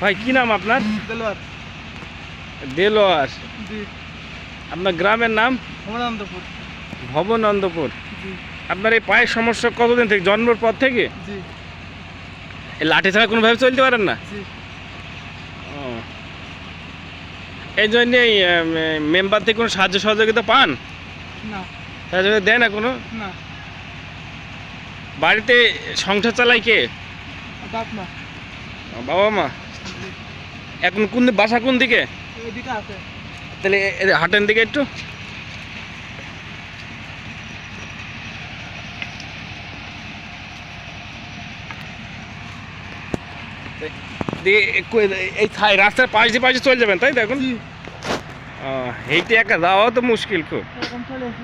ভাই কি নাম আপনার? দেলোয়ার। দেলোয়ার। জি। আপনার গ্রামের নাম? ভবনন্দপুর। ভবনন্দপুর। জি। আপনার এই পায়ের সমস্যা কতদিন থেকে, জন্মের পর থেকে? জি। এই লাঠি ছাড়া কোনোভাবে চলতে পারেন না? জি। ও, এই জন্যে মেম্বার থেকে কোনো সাহায্য সহযোগিতা পান? না। সাহায্য দেয় না কোনো? না। বাড়িতে সংসার চালায় কে? বাপ মা। বাবা মা। জি। এখন কোন বাসা কোন দিকে? এদিকে আছে। তাহলে হাটের দিকে একটু। এই রাস্তার পাশ দিয়ে চলে যাবেন তাই তো এখন? জি। এইটা একা যাওয়াও তো মুশকিল খুব। এরকম চলে আসি।